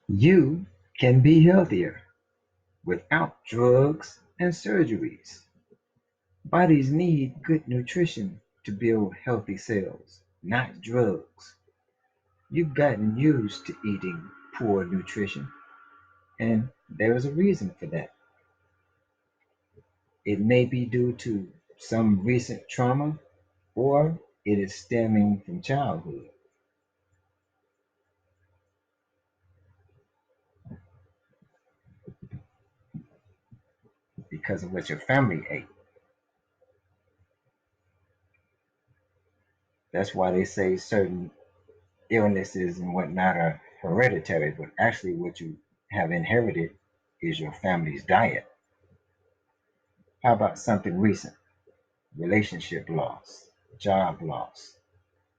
You can be healthier without drugs and surgeries. Bodies need good nutrition to build healthy cells, not drugs. You've gotten used to eating poor nutrition, and there is a reason for that. It may be due to some recent trauma, or it is stemming from childhood because of what your family ate. That's why they say certain illnesses and whatnot are hereditary, but actually, what you have inherited is your family's diet. How about something recent? Relationship loss, job loss,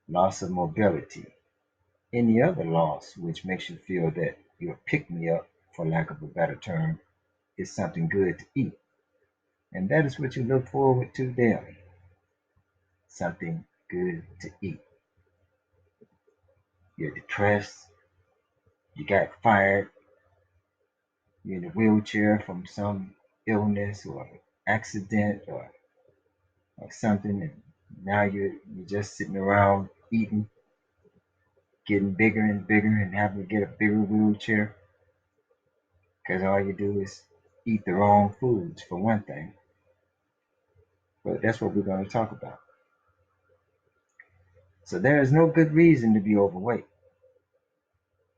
loss of mobility, any other loss which makes you feel that your pick me up, for lack of a better term, is something good to eat. And that is what you look forward to daily, something good to eat. You're depressed, you got fired, you're in a wheelchair from some illness or accident or something, and now you're just sitting around eating, getting bigger and bigger, and having to get a bigger wheelchair because all you do is eat the wrong foods for one thing. But that's what we're going to talk about. So there is no good reason to be overweight.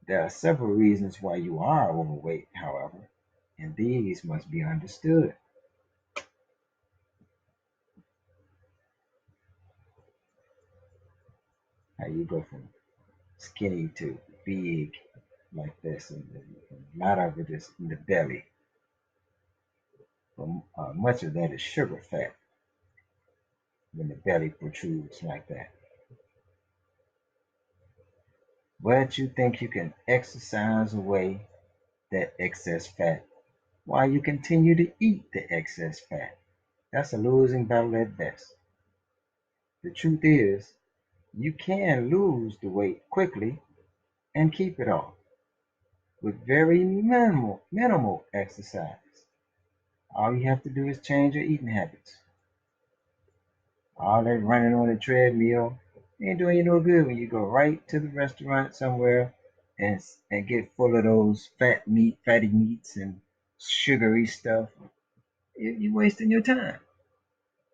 There are several reasons why you are overweight, however, and these must be understood. How you go from skinny to big like this, and a lot of it is in the belly. But much of that is sugar fat when the belly protrudes like that. But you think you can exercise away that excess fat while you continue to eat the excess fat. That's a losing battle at best. The truth is, you can lose the weight quickly and keep it off with very minimal exercise. All you have to do is change your eating habits. All that running on the treadmill ain't doing you no good when you go right to the restaurant somewhere and get full of those fatty meats and sugary stuff. You're wasting your time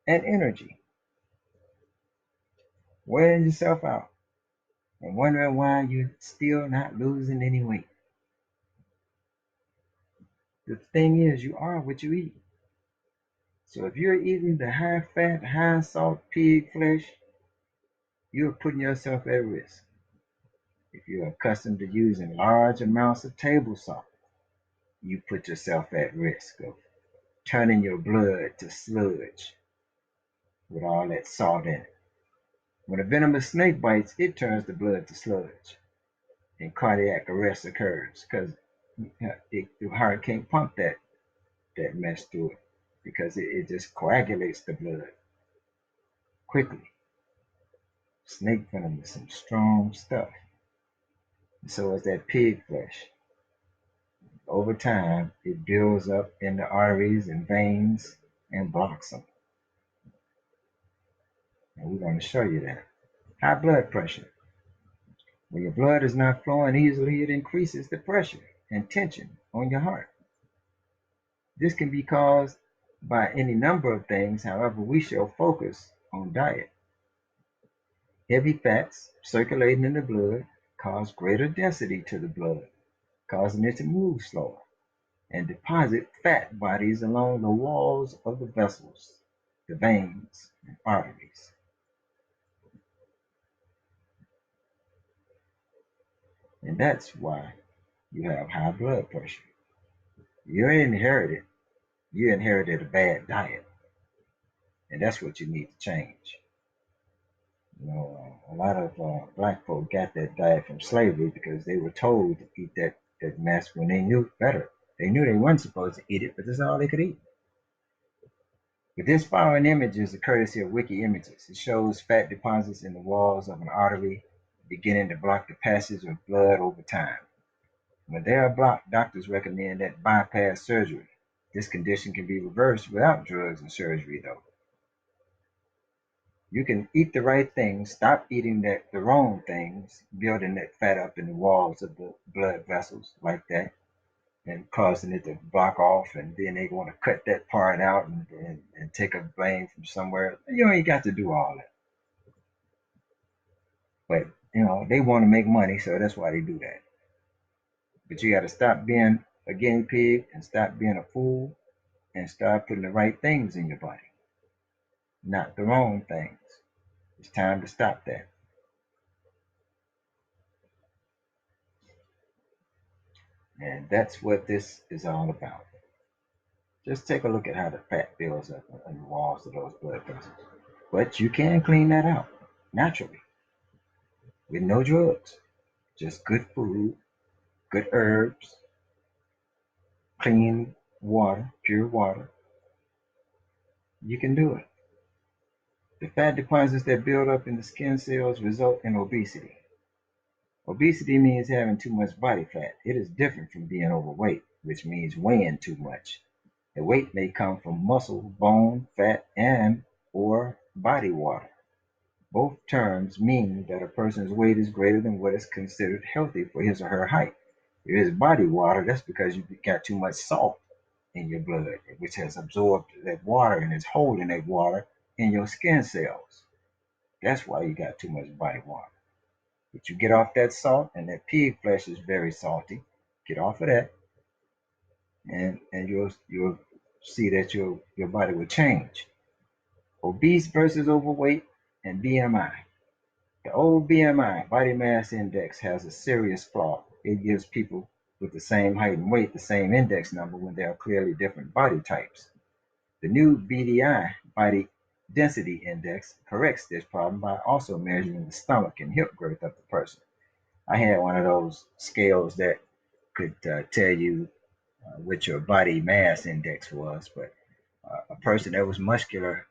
and energy, wearing yourself out, and wondering why you're still not losing any weight. The thing is, you are what you eat. So if you're eating the high fat, high salt pig flesh, you're putting yourself at risk. If you're accustomed to using large amounts of table salt, you put yourself at risk of turning your blood to sludge with all that salt in it. When a venomous snake bites, it turns the blood to sludge, and cardiac arrest occurs because the heart can't pump that mess through it because it just coagulates the blood quickly. Snake venom is some strong stuff. And so is that pig flesh. Over time, it builds up in the arteries and veins and blocks them. And we're going to show you that. High blood pressure. When your blood is not flowing easily, it increases the pressure and tension on your heart. This can be caused by any number of things, however, we shall focus on diet. Heavy fats circulating in the blood cause greater density to the blood, causing it to move slower and deposit fat bodies along the walls of the vessels, the veins, and arteries. And that's why you have high blood pressure. You inherited you inherited a bad diet, and that's what you need to change. A lot of black folk got that diet from slavery because they were told to eat that mess when they knew better. They knew they weren't supposed to eat it, but that's all they could eat. But this following image is a courtesy of Wiki Images. It shows fat deposits in the walls of an artery beginning to block the passage of blood over time. When they are blocked, doctors recommend that bypass surgery. This condition can be reversed without drugs and surgery, though. You can eat the right things, stop eating the wrong things, building that fat up in the walls of the blood vessels like that, and causing it to block off, and then they want to cut that part out and take a blame from somewhere. You ain't got to do all that. But they want to make money, so that's why they do that. But you got to stop being a guinea pig and stop being a fool and start putting the right things in your body, not the wrong things. It's time to stop that. And that's what this is all about. Just take a look at how the fat builds up on the walls of those blood vessels. But you can clean that out naturally with no drugs, just good food, good herbs, clean water, pure water. You can do it. The fat deposits that build up in the skin cells result in obesity. Obesity means having too much body fat. It is different from being overweight, which means weighing too much. The weight may come from muscle, bone, fat, and or body water. Both terms mean that a person's weight is greater than what is considered healthy for his or her height. If it is body water, that's because you've got too much salt in your blood, which has absorbed that water and is holding that water in your skin cells. That's why you got too much body water. But you get off that salt, and that pig flesh is very salty. Get off of that, and you'll see that your body will change. Obese versus overweight and BMI. The old BMI, body mass index, has a serious flaw. It gives people with the same height and weight the same index number when they are clearly different body types. The new BDI, body density index, corrects this problem by also measuring the stomach and hip girth of the person. I had one of those scales that could tell you what your body mass index was, but a person that was muscular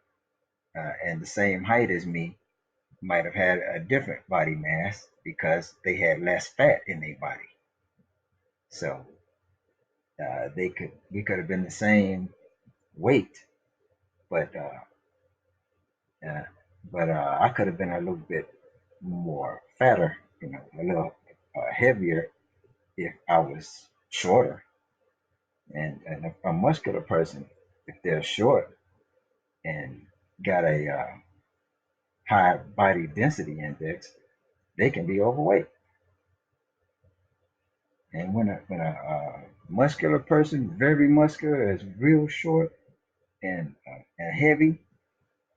and the same height as me might have had a different body mass because they had less fat in their body. So we could have been the same weight, but uh, I could have been a little bit more fatter, a little heavier if I was shorter. And a muscular person, if they're short and got a high body density index, they can be overweight. And when a muscular person, very muscular, is real short and heavy,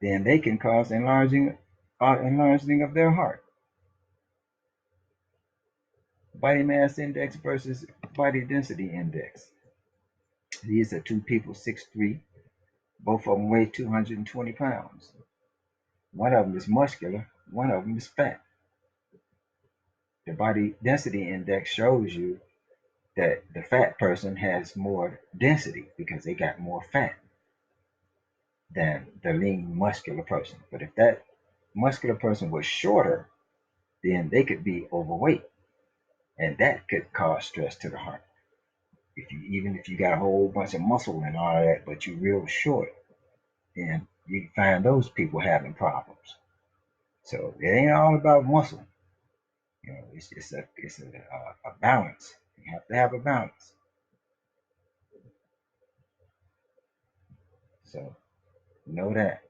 then they can cause enlarging of their heart. Body mass index versus body density index. These are two people 6'3". Both of them weigh 220 pounds. One of them is muscular, one of them is fat. The body density index shows you that the fat person has more density because they got more fat than the lean muscular person. But if that muscular person was shorter, then they could be overweight, and that could cause stress to the heart. Even if you got a whole bunch of muscle and all of that, but you're real short, then you find those people having problems. So it ain't all about muscle. It's a balance. You have to have a balance. So know that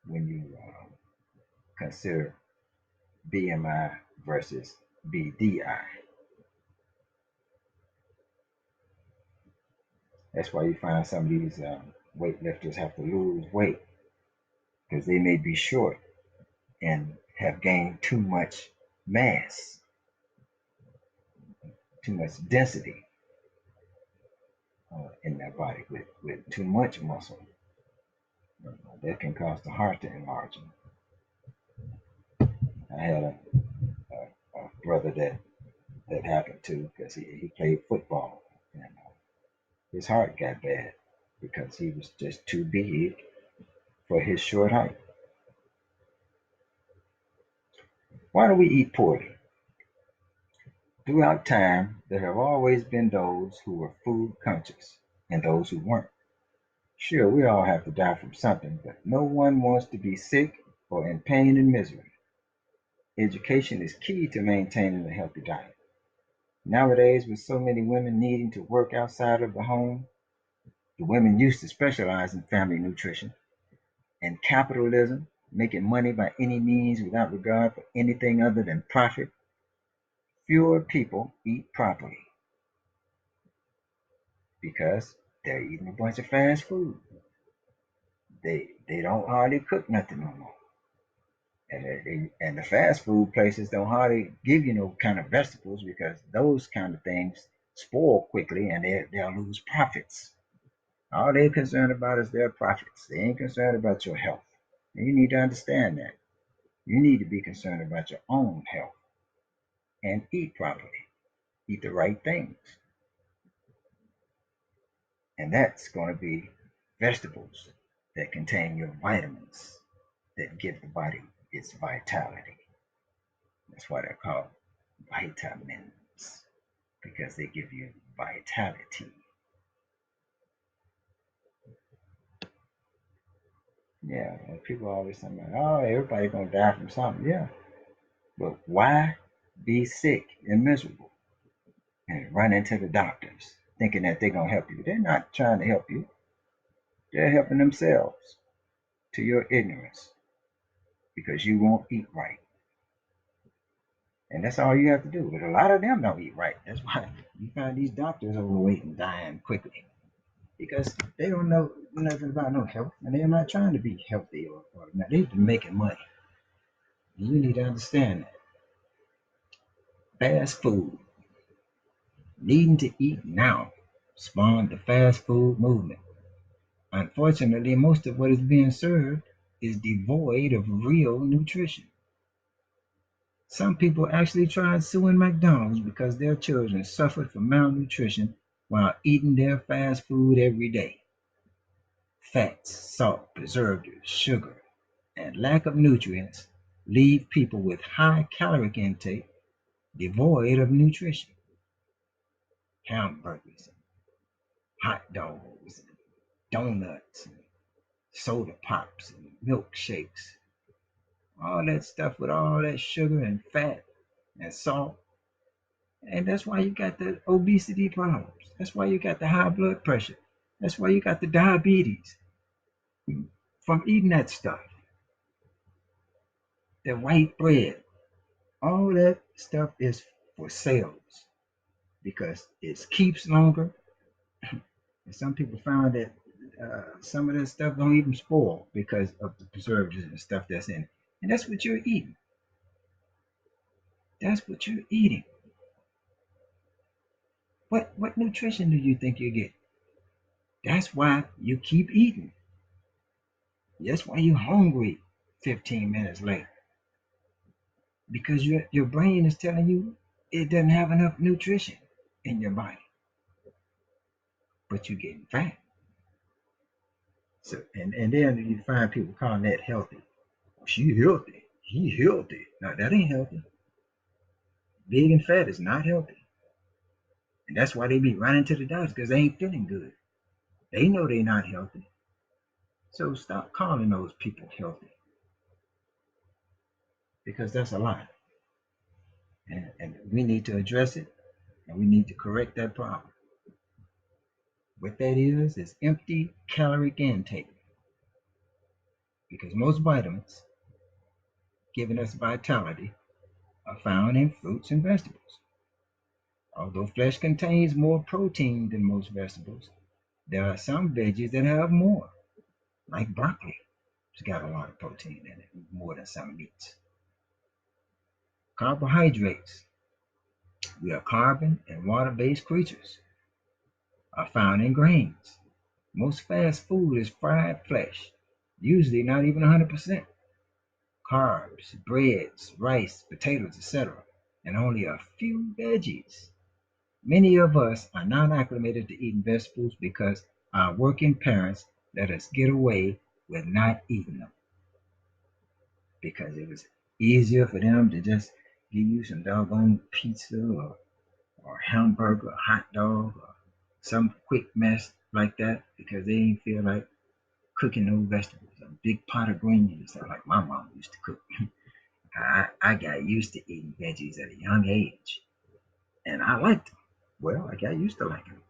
when you consider BMI versus BDI. That's why you find some of these weightlifters have to lose weight because they may be short and have gained too much mass, too much density in their body with too much muscle. That can cause the heart to enlarge. I had a brother that happened to because he played football and his heart got bad because he was just too big for his short height. Why do we eat poorly? Throughout time, there have always been those who were food conscious and those who weren't. Sure, we all have to die from something, but no one wants to be sick or in pain and misery. Education is key to maintaining a healthy diet. Nowadays, with so many women needing to work outside of the home, the women used to specialize in family nutrition, and capitalism, making money by any means without regard for anything other than profit, fewer people eat properly because they're eating a bunch of fast food. They don't hardly cook nothing no more. And the fast food places don't hardly give you no kind of vegetables because those kind of things spoil quickly and they'll lose profits. All they're concerned about is their profits. They ain't concerned about your health. And you need to understand that. You need to be concerned about your own health and eat properly. Eat the right things. And that's going to be vegetables that contain your vitamins that give the body its vitality. That's why they're called vitamins, because they give you vitality. Yeah, and people always say, oh, everybody's going to die from something. Yeah, but why be sick and miserable and run into the doctors thinking that they're going to help you? They're not trying to help you, they're helping themselves to your ignorance because you won't eat right. And that's all you have to do. But a lot of them don't eat right. That's why you find these doctors overweight and dying quickly because they don't know nothing about no health and they're not trying to be healthy or not. They've been making money. And you need to understand that. Fast food, needing to eat now, spawned the fast food movement. Unfortunately, most of what is being served is devoid of real nutrition. Some people actually tried suing McDonald's because their children suffered from malnutrition while eating their fast food every day. Fats, salt, preservatives, sugar, and lack of nutrients leave people with high caloric intake devoid of nutrition. Hamburgers, and hot dogs, and donuts, and soda pops, and milkshakes, all that stuff with all that sugar and fat and salt. And that's why you got the obesity problems. That's why you got the high blood pressure. That's why you got the diabetes from eating that stuff. The white bread, all that stuff is for sales because it keeps longer. And some people found that some of that stuff don't even spoil because of the preservatives and stuff that's in it. And that's what you're eating. That's what you're eating. What nutrition do you think you get? That's why you keep eating. That's why you're hungry 15 minutes later. Because your brain is telling you it doesn't have enough nutrition in your body. But you're getting fat. So and then you find people calling that healthy. Oh, she healthy. He healthy. No, that ain't healthy. Big and fat is not healthy. And that's why they be running to the doctors because they ain't feeling good. They know they're not healthy. So stop calling those people healthy because that's a lie. And we need to address it and we need to correct that problem. What that is empty caloric intake because most vitamins giving us vitality are found in fruits and vegetables. Although flesh contains more protein than most vegetables, there are some veggies that have more, like broccoli. It's got a lot of protein in it, more than some meats. Carbohydrates, we are carbon and water-based creatures, are found in grains. Most fast food is fried flesh, usually not even 100%. Carbs, breads, rice, potatoes, etc., and only a few veggies. Many of us are not acclimated to eating vegetables because our working parents let us get away with not eating them because it was easier for them to just give you some doggone pizza or or hamburger, or hot dog, or some quick mess like that because they ain't feel like cooking no vegetables. A big pot of greens like my mom used to cook. I got used to eating veggies at a young age, and I liked them. Well, I got used to liking them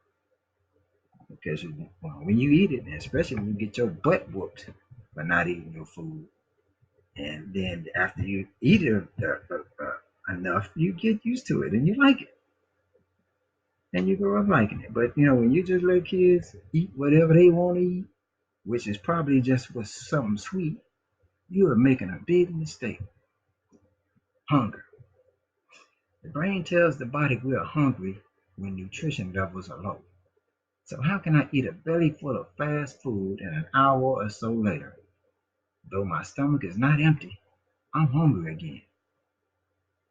because when you eat it, especially when you get your butt whooped for not eating your food, and then after you eat it enough, you get used to it and you like it, and you grow up liking it. But when you just let kids eat whatever they want to eat, which is probably just with something sweet, you are making a big mistake. Hunger. The brain tells the body we are hungry when nutrition levels are low. So how can I eat a belly full of fast food and an hour or so later, though my stomach is not empty, I'm hungry again?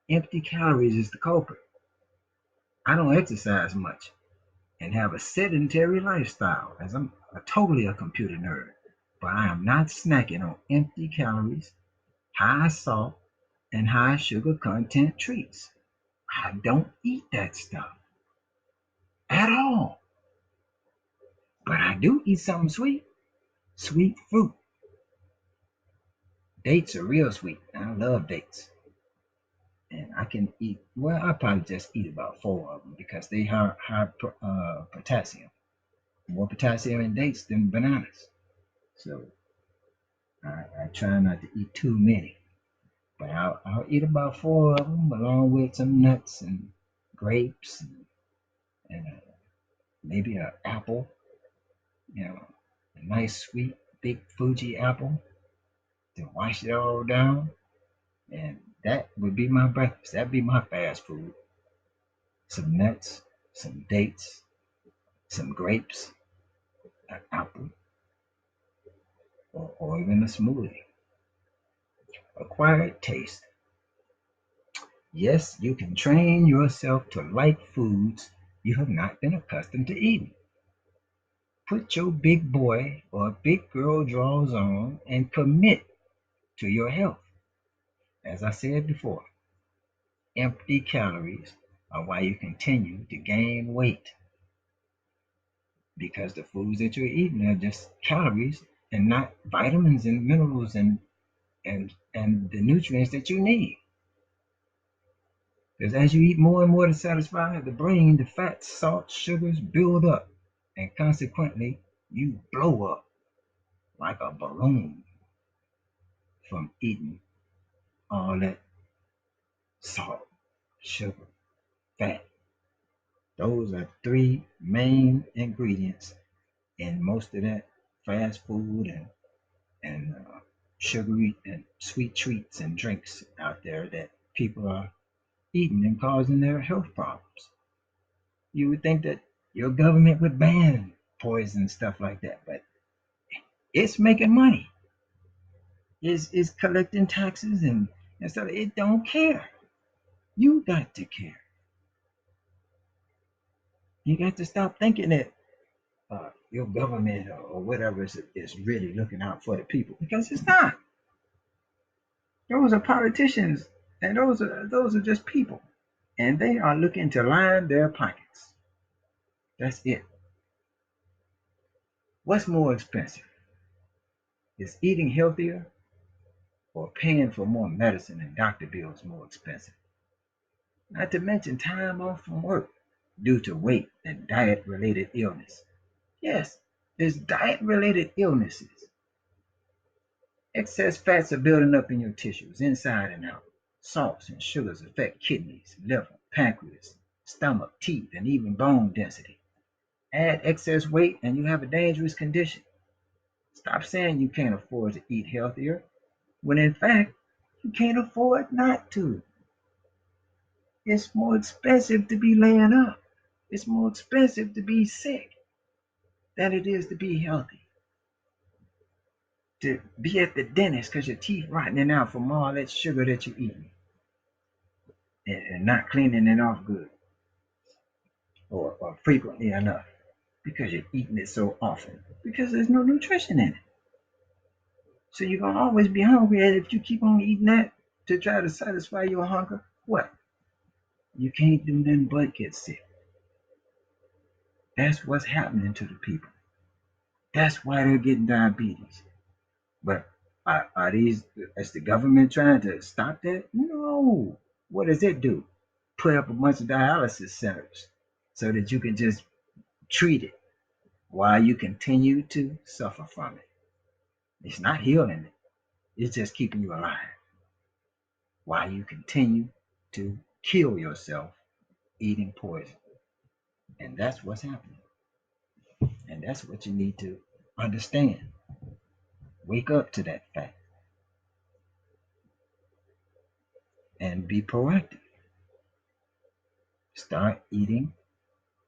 Empty calories is the culprit. I don't exercise much and have a sedentary lifestyle as I'm totally a computer nerd, but I am not snacking on empty calories, high salt, and high sugar content treats. I don't eat that stuff at all. But I do eat something sweet. Sweet fruit. Dates are real sweet. I love dates. And I can eat, well, I probably just eat about four of them because they have high potassium. More potassium in dates than bananas. So I try not to eat too many. But I'll eat about four of them along with some nuts and grapes and maybe an apple, a nice sweet big Fuji apple to wash it all down. And that would be my breakfast. That'd be my fast food. Some nuts, some dates, some grapes, an apple, or even a smoothie. Acquired taste. Yes, you can train yourself to like foods you have not been accustomed to eating. Put your big boy or big girl drawers on and commit to your health. As I said before, empty calories are why you continue to gain weight because the foods that you're eating are just calories and not vitamins and minerals and the nutrients that you need. Because as you eat more and more to satisfy the brain, the fats, salts, sugars build up, and consequently, you blow up like a balloon from eating all that salt, sugar, fat. Those are three main ingredients in most of that fast food and sugary and sweet treats and drinks out there that people are eating and causing their health problems. You would think that your government would ban poison and stuff like that, but it's making money. It's collecting taxes and stuff. It don't care. You got to care. You got to stop thinking that your government or whatever is really looking out for the people because it's not. Those are politicians, and those are just people, and they are looking to line their pockets. That's it. What's more expensive? Is eating healthier or paying for more medicine and doctor bills more expensive? Not to mention time off from work due to weight and diet related illness. Yes, there's diet related illnesses. Excess fats are building up in your tissues, inside and out. Salts and sugars affect kidneys, liver, pancreas, stomach, teeth, and even bone density. Add excess weight and you have a dangerous condition. Stop saying you can't afford to eat healthier when in fact you can't afford not to. It's more expensive to be laying up. It's more expensive to be sick than it is to be healthy. To be at the dentist because your teeth rotting out from all that sugar that you're eating and not cleaning it off good or frequently enough because you're eating it so often because there's no nutrition in it. So you're going to always be hungry. And if you keep on eating that to try to satisfy your hunger, what? You can't do nothing but get sick. That's what's happening to the people. That's why they're getting diabetes. But are these, is the government trying to stop that? No. What does it do? Put up a bunch of dialysis centers so that you can just treat it while you continue to suffer from it. It's not healing it, it's just keeping you alive while you continue to kill yourself eating poison. And that's what's happening. And that's what you need to understand. Wake up to that fact and be proactive. Start eating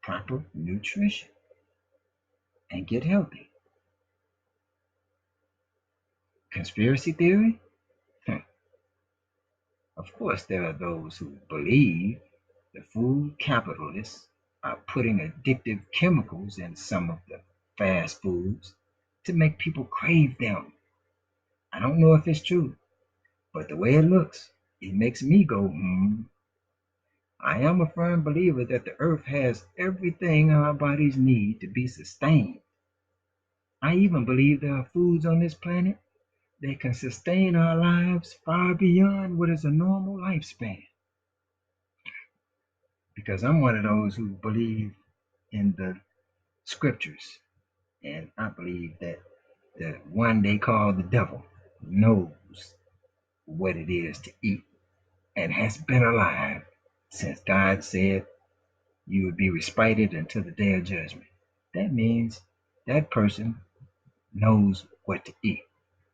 proper nutrition and get healthy. Conspiracy theory? Of course, there are those who believe the food capitalists are putting addictive chemicals in some of the fast foods to make people crave them. I don't know if it's true, but the way it looks, it makes me go, hmm. I am a firm believer that the earth has everything our bodies need to be sustained. I even believe there are foods on this planet that can sustain our lives far beyond what is a normal lifespan. Because I'm one of those who believe in the scriptures. And I believe that the one they call the devil knows what it is to eat and has been alive since God said you would be respited until the day of judgment. That means that person knows what to eat.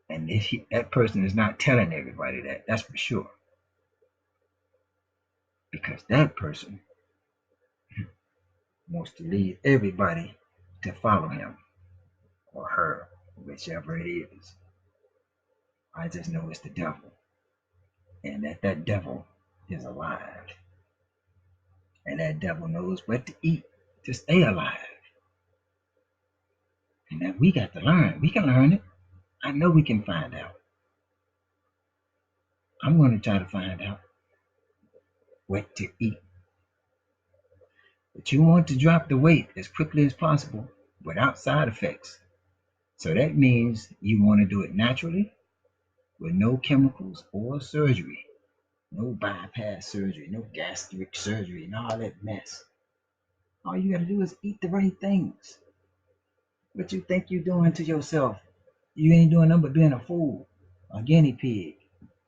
And that person is not telling everybody that, that's for sure. Because that person wants to lead everybody to follow him or her, whichever it is. I just know it's the devil, and that devil is alive, and that devil knows what to eat to stay alive, and that we got to learn. We can learn it. I know we can find out. I'm going to try to find out what to eat. But you want to drop the weight as quickly as possible without side effects. So that means you want to do it naturally with no chemicals or surgery. No bypass surgery, no gastric surgery, and all that mess. All you gotta do is eat the right things. What you think you're doing to yourself, you ain't doing nothing but being a fool, a guinea pig.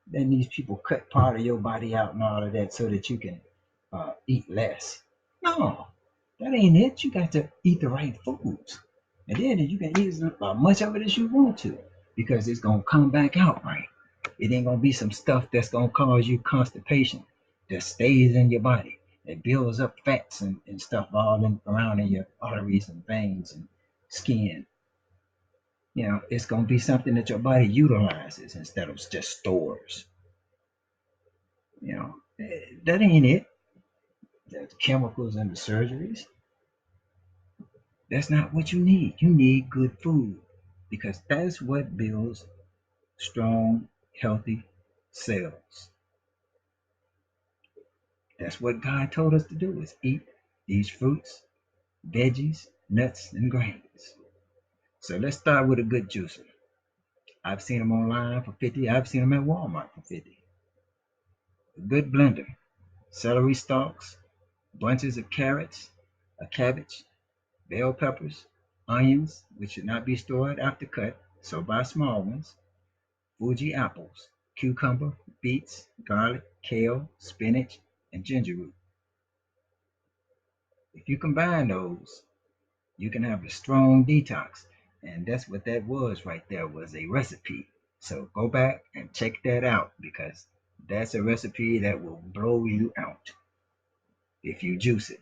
Then these people cut part of your body out and all of that so that you can eat less. No, that ain't it. You got to eat the right foods. And then you can eat as much of it as you want to because it's going to come back out right. It ain't going to be some stuff that's going to cause you constipation that stays in your body. It builds up fats and stuff all around in your arteries and veins and skin. It's going to be something that your body utilizes instead of just stores. That ain't it. The chemicals and the surgeries, that's not what you need. You need good food because that's what builds strong, healthy cells. That's what God told us to do is eat these fruits, veggies, nuts, and grains. So let's start with a good juicer. I've seen them online for 50. I've seen them at Walmart for 50. A good blender, celery stalks, bunches of carrots, a cabbage, bell peppers, onions, which should not be stored after cut, so buy small ones, Fuji apples, cucumber, beets, garlic, kale, spinach, and ginger root. If you combine those, you can have a strong detox. And that's what that was right there, was a recipe. So go back and check that out because that's a recipe that will blow you out if you juice it.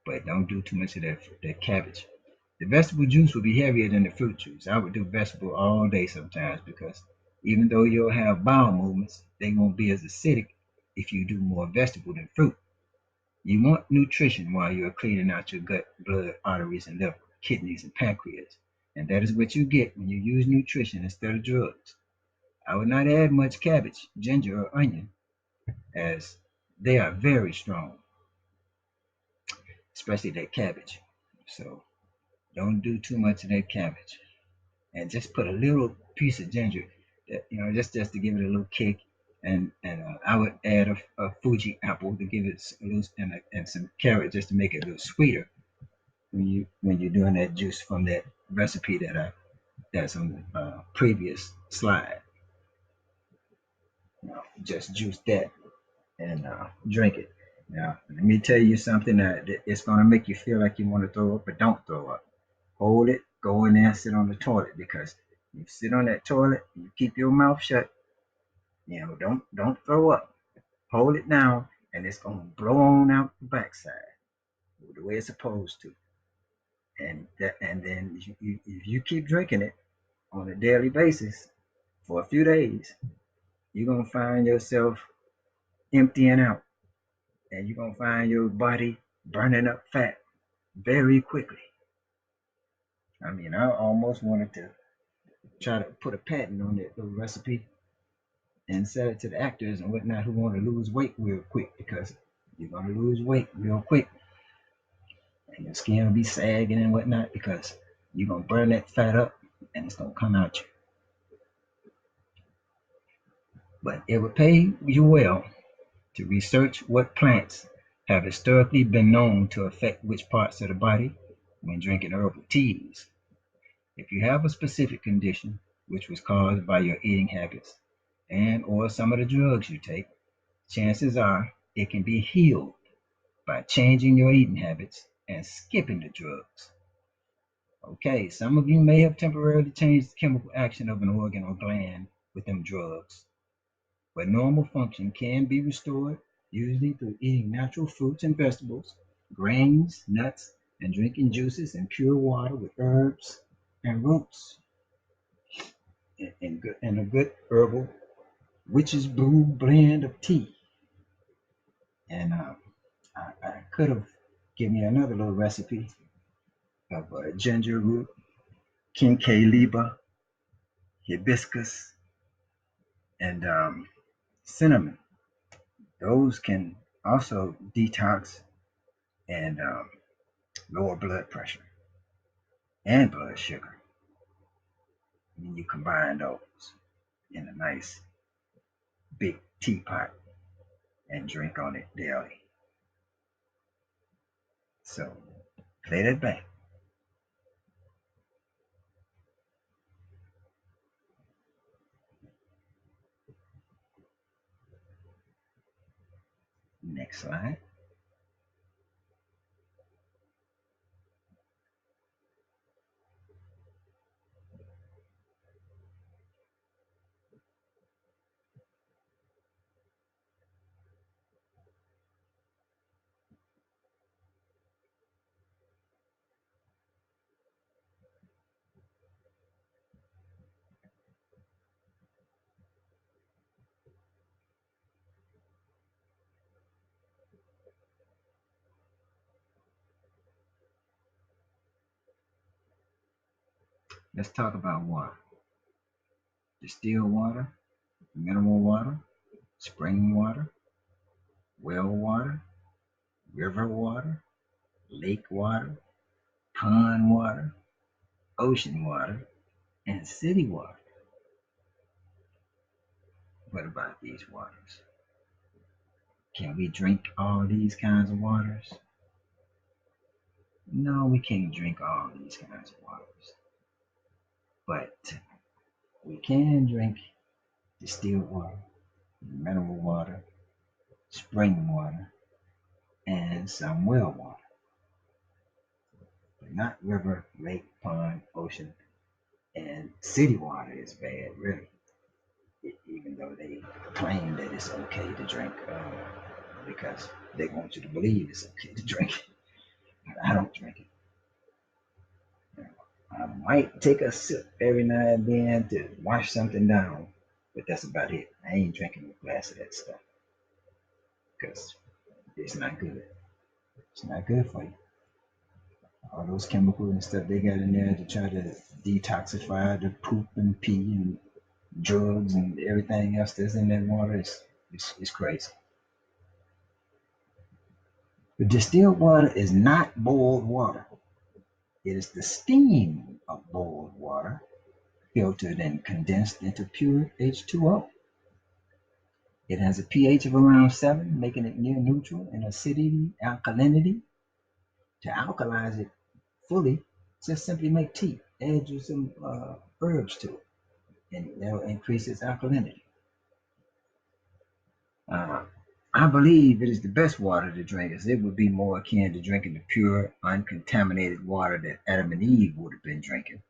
But don't do too much of that cabbage. The vegetable juice will be heavier than the fruit juice. I would do vegetable all day sometimes because even though you'll have bowel movements, they won't be as acidic if you do more vegetable than fruit. You want nutrition while you're cleaning out your gut, blood, arteries, and liver, kidneys, and pancreas. And that is what you get when you use nutrition instead of drugs. I would not add much cabbage, ginger, or onion as They are very strong, especially that cabbage. So don't do too much of that cabbage, and just put a little piece of ginger, that, just to give it a little kick. And I would add a Fuji apple to give it a little, and some carrot just to make it a little sweeter when you're doing that juice from that recipe that's on the previous slide. Just juice that and drink it. Now, let me tell you something that it's going to make you feel like you want to throw up, but don't throw up. Hold it, go in there and sit on the toilet, because you sit on that toilet, you keep your mouth shut, don't throw up. Hold it down, and it's going to blow on out the backside the way it's supposed to. And then if you keep drinking it on a daily basis for a few days, you're going to find yourself emptying out, and you're going to find your body burning up fat very quickly. I mean, I almost wanted to try to put a patent on that little recipe and sell it to the actors and whatnot who want to lose weight real quick, because you're going to lose weight real quick, and your skin will be sagging and whatnot because you're going to burn that fat up and it's going to come out you. But it would pay you well to research what plants have historically been known to affect which parts of the body when drinking herbal teas. If you have a specific condition which was caused by your eating habits and or some of the drugs you take, chances are it can be healed by changing your eating habits and skipping the drugs. Okay, some of you may have temporarily changed the chemical action of an organ or gland with them drugs, but normal function can be restored usually through eating natural fruits and vegetables, grains, nuts, and drinking juices and pure water with herbs and roots, and a good herbal witch's brew blend of tea. And I could have given you another little recipe of ginger root, quinqueliba, hibiscus, and cinnamon. Those can also detox and lower blood pressure and blood sugar when you combine those in a nice big teapot and drink on it daily. So play that back. Next slide. Let's talk about water. Distilled water, mineral water, spring water, well water, river water, lake water, pond water, ocean water, and city water. What about these waters? Can we drink all these kinds of waters? No, we can't drink all these kinds of waters. But we can drink distilled water, mineral water, spring water, and some well water. But not river, lake, pond, ocean, and city water is bad, really. Even though they claim that it's okay to drink, because they want you to believe it's okay to drink. I don't drink it. I might take a sip every now and then to wash something down, but that's about it. I ain't drinking a glass of that stuff because it's not good. It's not good for you. All those chemicals and stuff they got in there to try to detoxify the poop and pee and drugs and everything else that's in that water is crazy. The distilled water is not boiled water. It is the steam of boiled water filtered and condensed into pure H2O. It has a pH of around 7, making it near neutral in acidity, alkalinity. To alkalize it fully, just simply make tea, add you some herbs to it, and that'll increase its alkalinity. Uh, I believe it is the best water to drink, as it would be more akin to drinking the pure, uncontaminated water that Adam and Eve would have been drinking.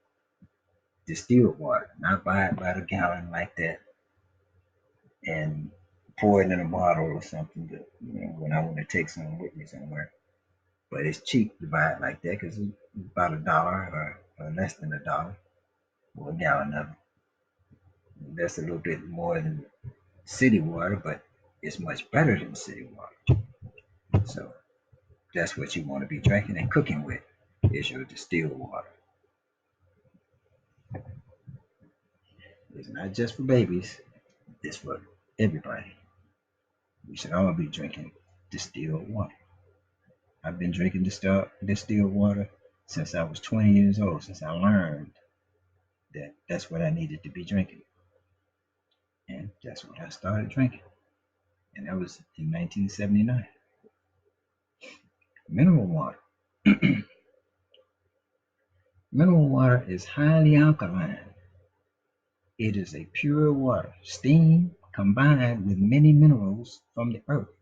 Distilled water, not buy it by the gallon like that and pour it in a bottle or something to, when I want to take some with me somewhere. But it's cheap to buy it like that because it's about $1 or less than $1 for a gallon of it. That's a little bit more than city water, but it's much better than city water. So that's what you want to be drinking and cooking with is your distilled water. It's not just for babies, it's for everybody. We should all be drinking distilled water. I've been drinking distilled water since I was 20 years old, since I learned that that's what I needed to be drinking. And that's what I started drinking. And that was in 1979. Mineral water. Mineral water is highly alkaline. It is a pure water, steam combined with many minerals from the earth,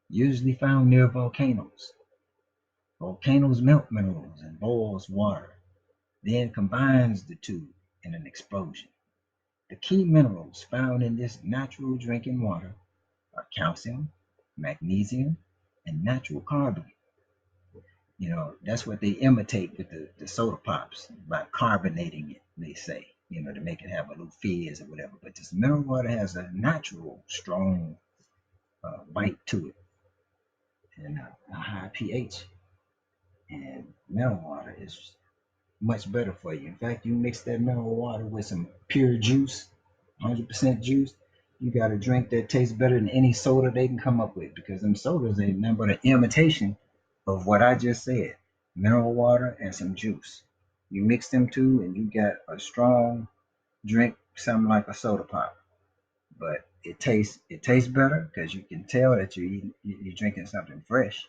usually found near volcanoes. Volcanoes melt minerals and boils water, then combines the two in an explosion. The key minerals found in this natural drinking water are calcium, magnesium, and natural carbon. That's what they imitate with the soda pops by carbonating it, they say, to make it have a little fizz or whatever. But this mineral water has a natural, strong bite to it and a high pH. And mineral water is much better for you. In fact, you mix that mineral water with some pure juice, 100% juice, you got a drink that tastes better than any soda they can come up with, because them sodas ain't nothing but an imitation of what I just said. Mineral water and some juice. You mix them two and you got a strong drink, something like a soda pop. But it tastes better because you can tell that you're drinking something fresh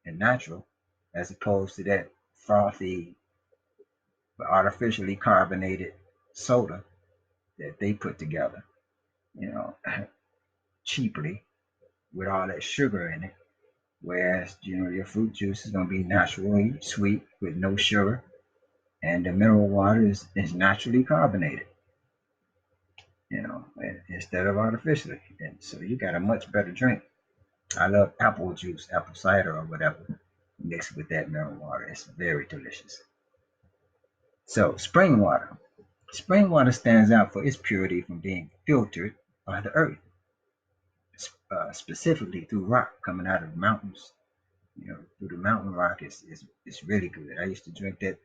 and natural, as opposed to that frothy, artificially carbonated soda that they put together, you know, cheaply with all that sugar in it. Whereas, your fruit juice is going to be naturally sweet with no sugar, and the mineral water is naturally carbonated, instead of artificially. And so you got a much better drink. I love apple juice, apple cider, or whatever, mixed with that mineral water. It's very delicious. So, spring water. Spring water stands out for its purity from being filtered by the earth, specifically through rock coming out of the mountains. Through the mountain rock is really good. I used to drink that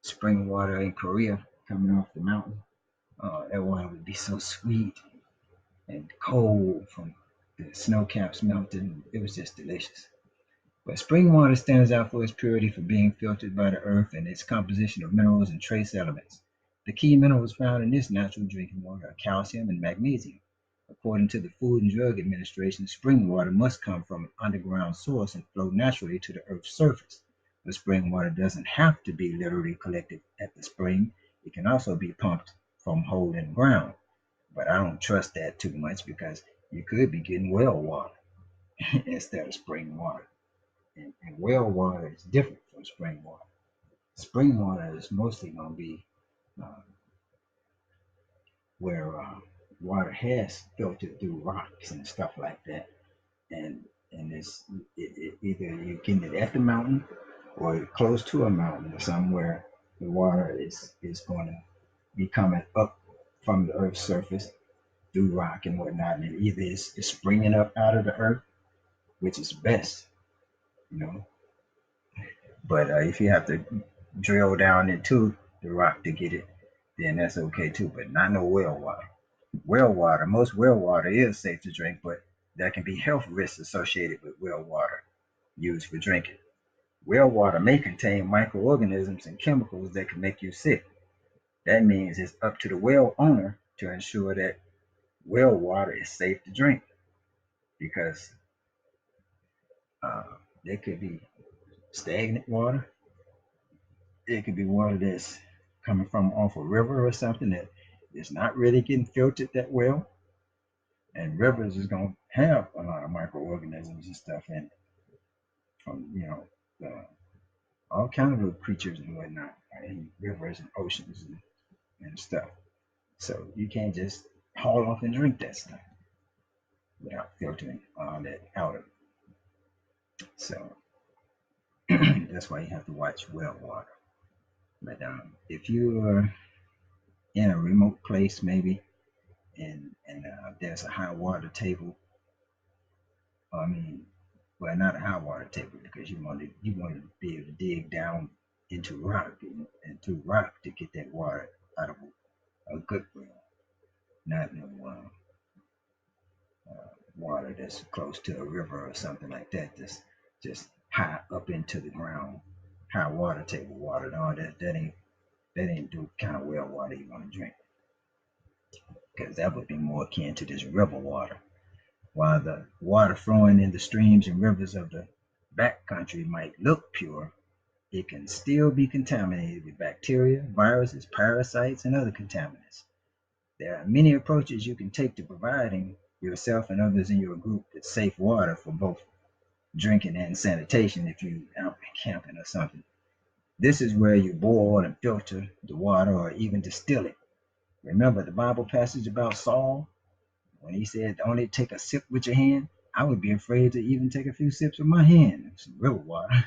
spring water in Korea coming off the mountain. That water would be so sweet and cold from the snow caps melting. It was just delicious. But spring water stands out for its purity for being filtered by the earth and its composition of minerals and trace elements. The key minerals found in this natural drinking water are calcium and magnesium. According to the Food and Drug Administration, spring water must come from an underground source and flow naturally to the earth's surface. But spring water doesn't have to be literally collected at the spring. It can also be pumped from hole in the ground. But I don't trust that too much because you could be getting well water instead of spring water. And well water is different from spring water. Spring water is mostly going to be uh, where water has filtered through rocks and stuff like that, and either you're getting it at the mountain or close to a mountain or somewhere the water is going to be coming up from the earth's surface through rock and whatnot, and either it's springing up out of the earth, which is best, you know. But if you have to drill down into the rock to get it, then that's okay too. But not no well water. Well water, most well water is safe to drink, but there can be health risks associated with well water. used for drinking. Well water may contain microorganisms and chemicals that can make you sick. That means it's up to the well owner to ensure that well water is safe to drink because uh, there could be stagnant water. It could be water that's coming from off a river or something that is not really getting filtered that well. And rivers is going to have a lot of microorganisms and stuff in it from, all kinds of creatures and whatnot in rivers and oceans and stuff. So you can't just haul off and drink that stuff without filtering all that out of it. So that's why you have to watch well water. But if you're in a remote place, maybe, and there's a high water table, I mean, well, not a high water table because you want to be able to dig down into rock and through rock to get that water out of a good well, not no water that's close to a river or something like that. Just high up into the ground, high water table water. No, that ain't the kind of well water you want to drink because that would be more akin to this river water. While the water flowing in the streams and rivers of the backcountry might look pure, it can still be contaminated with bacteria, viruses, parasites, and other contaminants. There are many approaches you can take to providing yourself and others in your group with safe water for both drinking and sanitation if you out camping or something. This is where you boil and filter the water or even distill it. Remember the Bible passage about Saul when he said only take a sip with your hand? I would be afraid to even take a few sips with my hand. Some river water.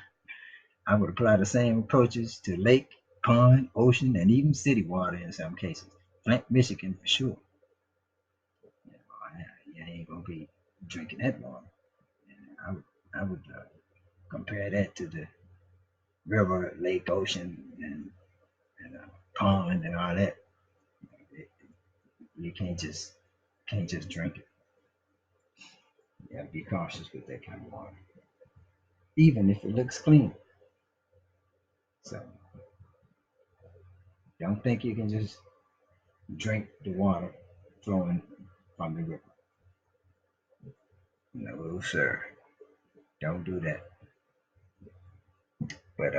I would apply the same approaches to lake, pond, ocean, and even city water in some cases. Flint, Michigan for sure. You ain't gonna be drinking that water. And I would compare that to the river, lake, ocean, and pond and all that. It, you can't just drink it. You gotta be cautious with that kind of water, even if it looks clean. So don't think you can just drink the water flowing from the river. No, sir. Don't do that. But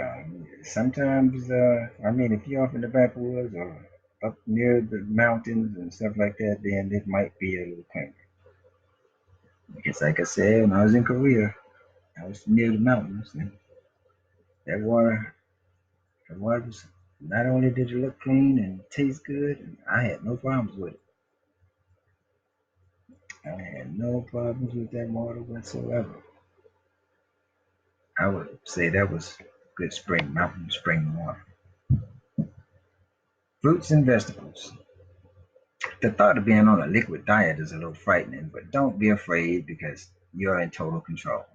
sometimes, I mean, if you're off in the backwoods or up near the mountains and stuff like that, then it might be a little cleaner. Because, like I said, when I was in Korea, I was near the mountains, and that water, the water was not only did it look clean and taste good, and I had no problems with it. I had no problems with that water whatsoever. I would say that was good mountain spring water. Fruits and vegetables. The thought of being on a liquid diet is a little frightening, but don't be afraid because you're in total control.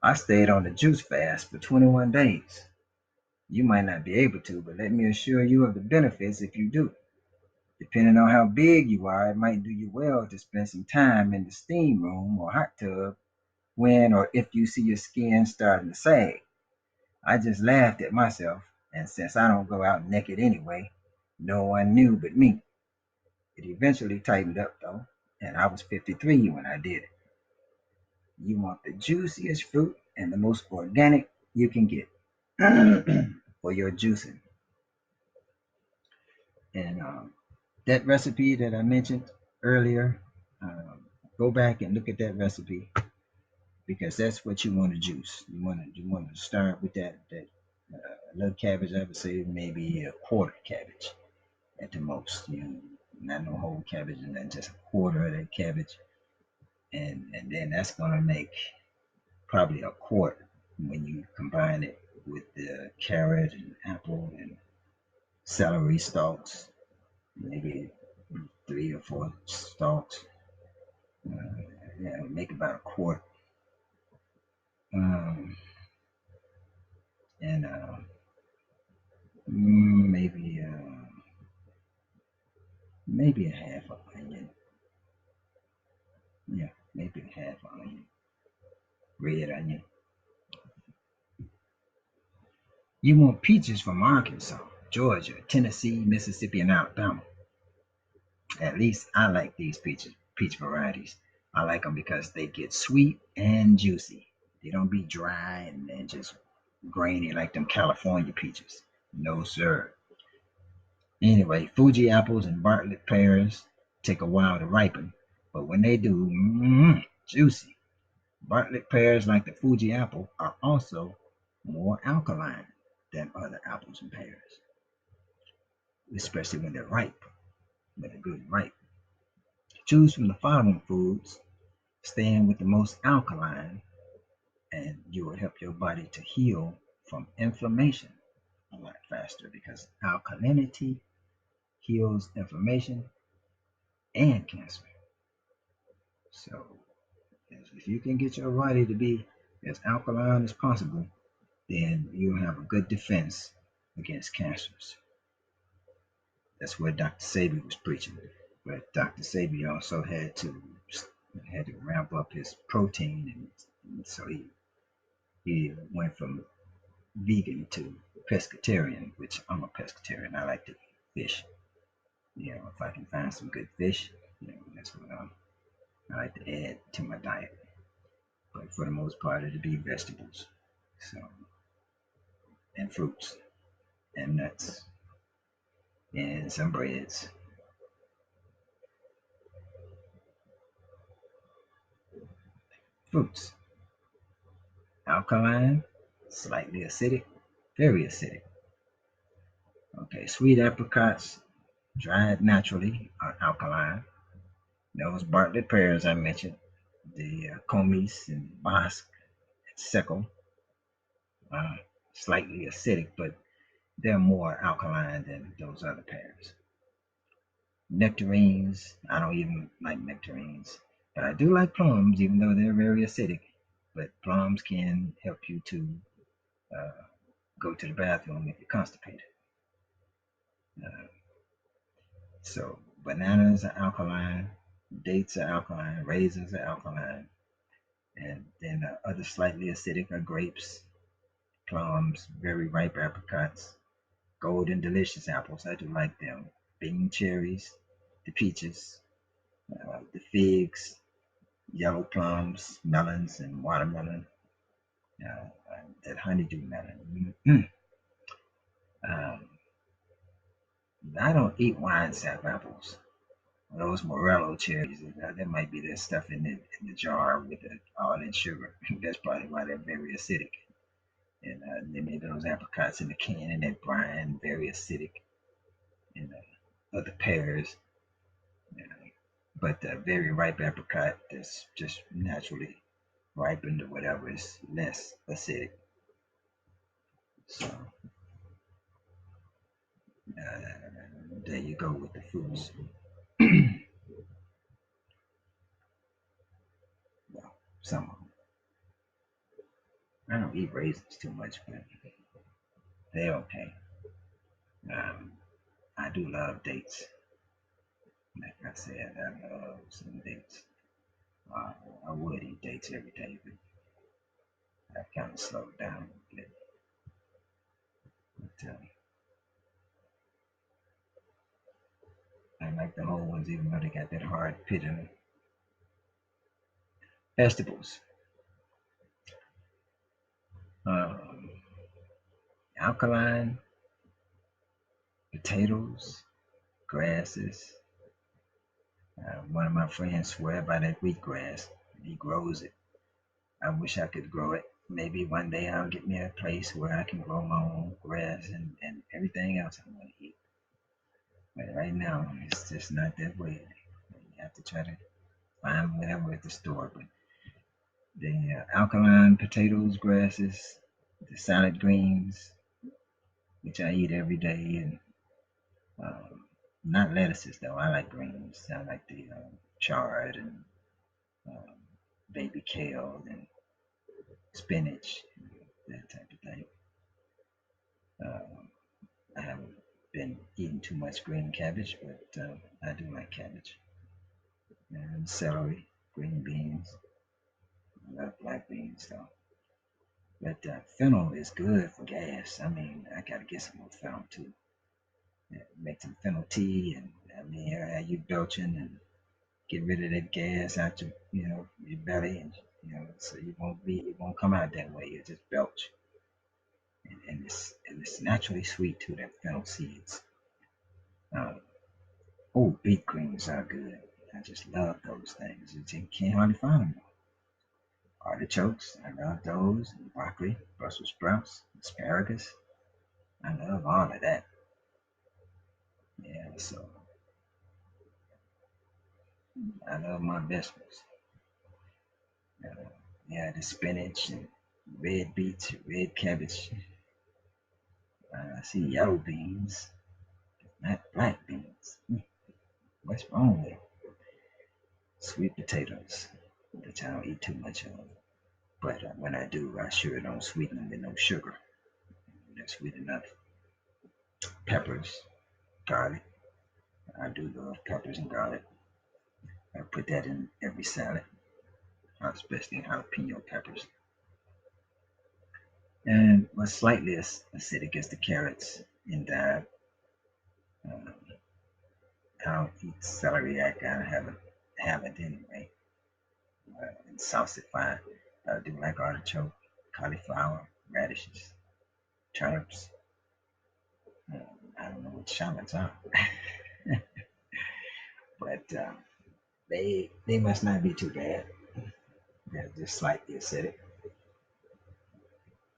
I stayed on the juice fast for 21 days. You might not be able to, but let me assure you of the benefits if you do. Depending on how big you are, it might do you well to spend some time in the steam room or hot tub when or if you see your skin starting to sag. I just laughed at myself, and since I don't go out naked anyway, no one knew but me. It eventually tightened up though, and I was 53 when I did it. You want the juiciest fruit and the most organic you can get for your juicing. And that recipe that I mentioned earlier, um, go back and look at that recipe because that's what you want to juice. You want to start with that little cabbage. I would say maybe a quarter cabbage at the most. Not no whole cabbage, and then just a quarter of that cabbage, and then that's gonna make probably a quart when you combine it with the carrot and apple and celery stalks, maybe 3 or 4 stalks. Yeah, make about a quart. Um, and maybe maybe a half an onion. Yeah, maybe a half an onion, red onion. You want peaches from Arkansas, Georgia, Tennessee, Mississippi, and Alabama. At least I like these peach varieties. I like them because they get sweet and juicy. They don't be dry and just grainy like them California peaches. No, sir. Anyway, Fuji apples and Bartlett pears take a while to ripen, but when they do, juicy. Bartlett pears, like the Fuji apple, are also more alkaline than other apples and pears, especially when they're ripe, when they're good and ripe. Choose from the following foods, staying with the most alkaline, and you will help your body to heal from inflammation a lot faster because alkalinity heals inflammation and cancer. So, if you can get your body to be as alkaline as possible, then you'll have a good defense against cancers. That's what Dr. Sabi was preaching. But Dr. Sabi also had to ramp up his protein, and so he went from vegan to pescatarian, which I'm a pescatarian. I like to eat fish. If I can find some good fish, that's what I like to add to my diet. But for the most part, it'll be vegetables, so and fruits and nuts and some breads. Fruits: alkaline, slightly acidic, very acidic. Okay, sweet apricots, dried naturally, are alkaline. Those Bartlett pears I mentioned, the Comis and Basque and Secco, uh, slightly acidic, but they're more alkaline than those other pears. Nectarines, I don't even like nectarines, but I do like plums, even though they're very acidic. But plums can help you to uh, go to the bathroom if you're constipated. Uh, so bananas are alkaline, dates are alkaline, raisins are alkaline, and then other slightly acidic are grapes, plums, very ripe apricots, golden delicious apples. I do like them. Bean cherries, the peaches, the figs, yellow plums, melons, and watermelon. That honeydew melon. Um, I don't eat wine sap apples. Those Morello cherries, there might be that stuff in the jar with all that sugar. That's probably why they're very acidic. And they made those apricots in the can and that brine, very acidic. And other pears, you know. But the very ripe apricot that's just naturally ripened or whatever is less acidic. So uh, there you go with the fruits. Well, some of them. I don't eat raisins too much, but they're okay. Um, I do love dates. Like I said, I love some dates. Uh, I would eat dates every day, but I kind of slowed down a bit. But I like the whole ones, even though they got that hard pit in them. Vegetables: um, alkaline, potatoes, grasses. One of my friends swear by that wheatgrass. He grows it. I wish I could grow it. Maybe one day I'll get me a place where I can grow my own grass and everything else I want to eat. But right now, it's just not that way. You have to try to find whatever at the store. But the alkaline potatoes, grasses, the salad greens, which I eat every day, and um, not lettuces though. I like greens. I like the chard and um, baby kale and spinach, that type of thing. Um, I haven't been eating too much green cabbage, but I do like cabbage and celery, green beans. I love black beans though. But fennel is good for gas. I mean, I gotta get some more fennel too. Yeah, make some fennel tea, and I mean, you belching and get rid of that gas out your, your belly, and so it won't come out that way. You just belch, and it's naturally sweet too. That fennel seeds. Uh, oh, beet greens are good. I just love those things. You can't hardly find them. Artichokes, I love those. And broccoli, Brussels sprouts, asparagus. I love all of that. Yeah, so I love my vegetables. Uh, yeah, the spinach and red beets, red cabbage. I see yellow beans, not black beans. What's wrong with sweet potatoes? Which I don't eat too much of. But when I do, I sure don't sweeten them with no sugar. They're sweet enough. Peppers, garlic. I do love peppers and garlic. I put that in every salad, especially jalapeno peppers. And what's slightly acidic is the carrots. And uh, I don't eat celery. I gotta have it anyway. And salsify. I do like artichoke, cauliflower, radishes, turnips. I don't know what shallots are, but they must not be too bad. They're just slightly acidic.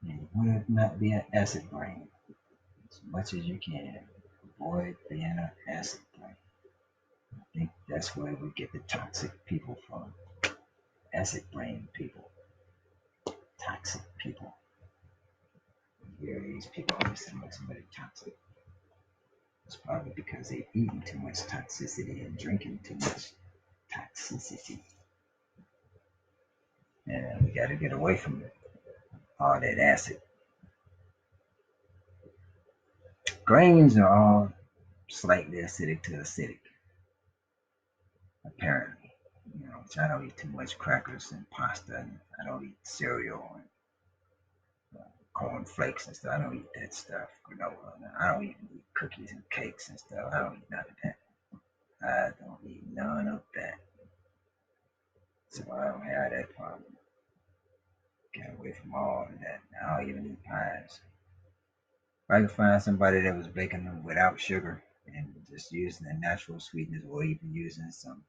And you would not be an acid brain as much as you can. Avoid being an acid brain. I think that's where we get the toxic people from. Acid brain people, toxic people. You hear these people always sound like somebody toxic. It's probably because they're eating too much toxicity and drinking too much toxicity. And we got to get away from all that acid. Grains are all slightly acidic to acidic, apparently. So I don't eat too much crackers and pasta, and I don't eat cereal and corn flakes and stuff. I don't eat that stuff. I don't even eat cookies and cakes and stuff. I don't eat none of that. I don't eat none of that. So I don't have that problem. Get away from all of that. I don't even eat pies. If I could find somebody that was baking them without sugar and just using the natural sweetness or even using some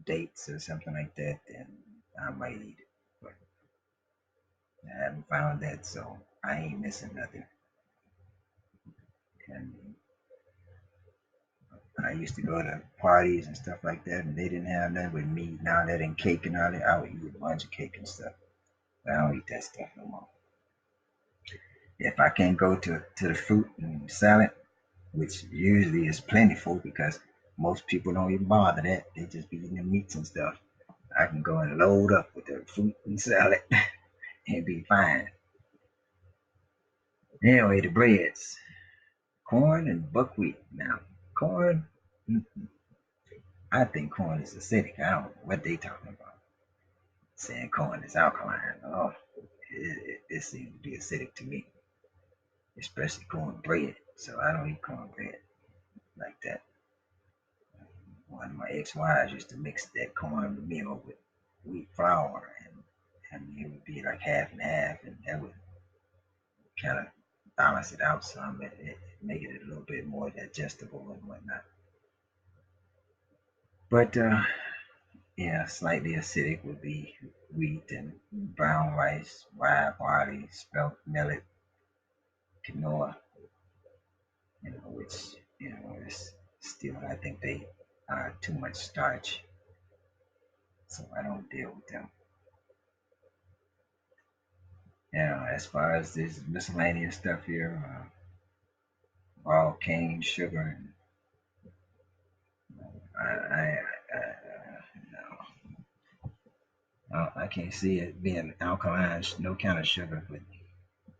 dates or something like that, then I might eat it. But I haven't found that, so I ain't missing nothing. And I used to go to parties and stuff like that, and they didn't have nothing with meat and all that and cake and all that. I would eat a bunch of cake and stuff. But I don't eat that stuff no more. If I can't go to the fruit and salad, which usually is plentiful because most people don't even bother that. They just be eating the meats and stuff. I can go and load up with the fruit and salad and be fine. Anyway, the breads, corn and buckwheat. Now, corn, I think corn is acidic. I don't know what they talking about. Saying corn is alkaline. Oh, it seems to be acidic to me, especially cornbread. So I don't eat cornbread like that. One of my ex-wives used to mix that cornmeal with wheat flour, and I mean, it would be like half and half, and that would kind of balance it out some, and make it a little bit more digestible and whatnot. But yeah, slightly acidic would be wheat and brown rice, rye barley, spelt millet, quinoa, which is still, I think they are too much starch, so I don't deal with them. As far as this miscellaneous stuff here, raw cane sugar, and no, I can't see it being alkaline, no kind of sugar, but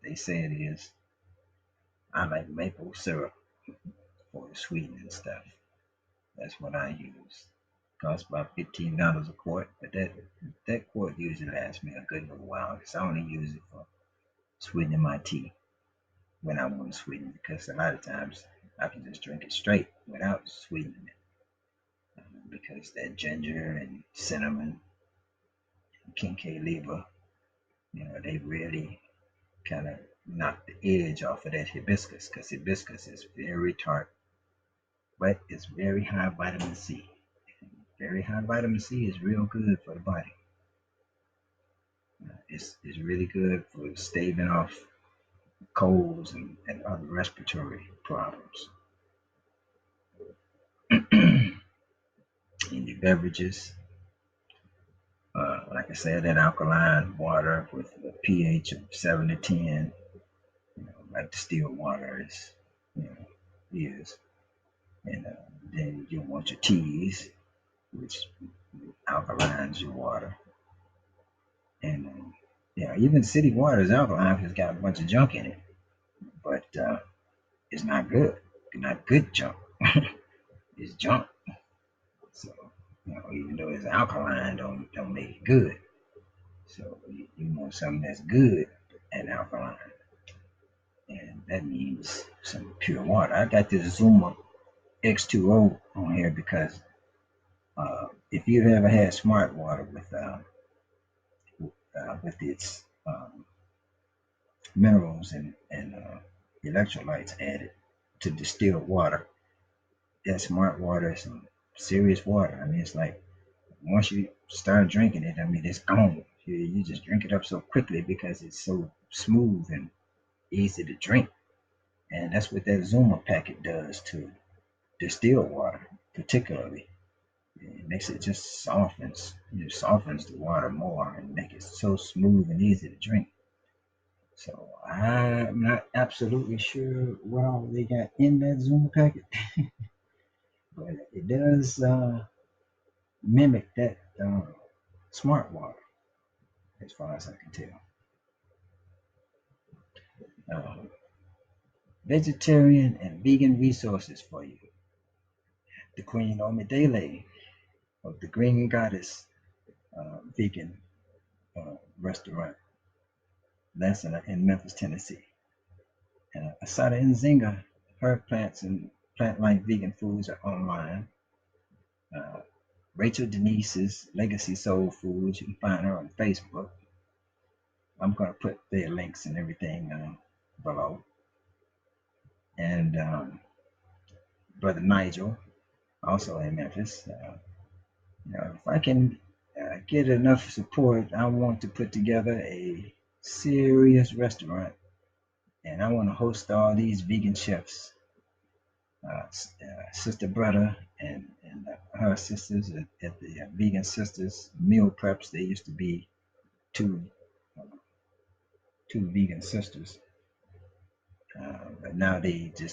they say it is. I like maple syrup for the sweetening stuff. That's what I use. Costs about $15 a quart, but that quart usually lasts me a good little while because I only use it for sweetening my tea when I want to sweeten it, because a lot of times I can just drink it straight without sweetening it, because that ginger and cinnamon and Kincaid liver, they really kind of knock the edge off of that hibiscus, because hibiscus is very tart, but it's very high vitamin C. Very high vitamin C is real good for the body. It's really good for staving off colds and other respiratory problems. In your beverages, like I said, that alkaline water with a pH of 7 to 10, like distilled water is. And then you want your teas, which alkalines your water. And even city water is alkaline because it's got a bunch of junk in it, but it's not good. It's not good junk. It's junk. So even though it's alkaline, don't make it good. So you want something that's good and alkaline, and that means some pure water. I got this Zuma X2O on here because if you've ever had smart water with its minerals and electrolytes added to distilled water, that smart water is some serious water. I mean, it's like once you start drinking it, I mean, it's gone. You just drink it up so quickly because it's so smooth and easy to drink. And that's what that Zuma packet does to distilled water, particularly. It makes it just softens the water more and make it so smooth and easy to drink. So I'm not absolutely sure what all they got in that Zuma packet, but it does mimic that smart water, as far as I can tell. Vegetarian and vegan resources for you. The Queen Omidele of the Green Goddess vegan restaurant. That's in Memphis, Tennessee. And Asada Nzinga, her plants and plant-like vegan foods are online. Rachel Denise's Legacy Soul Foods, you can find her on Facebook. I'm going to put their links and everything below. And Brother Nigel, also in Memphis. If I can get enough support, I want to put together a serious restaurant, and I want to host all these vegan chefs. Sister Brother and her sisters at the Vegan Sisters Meal Preps. They used to be two vegan sisters, but now they just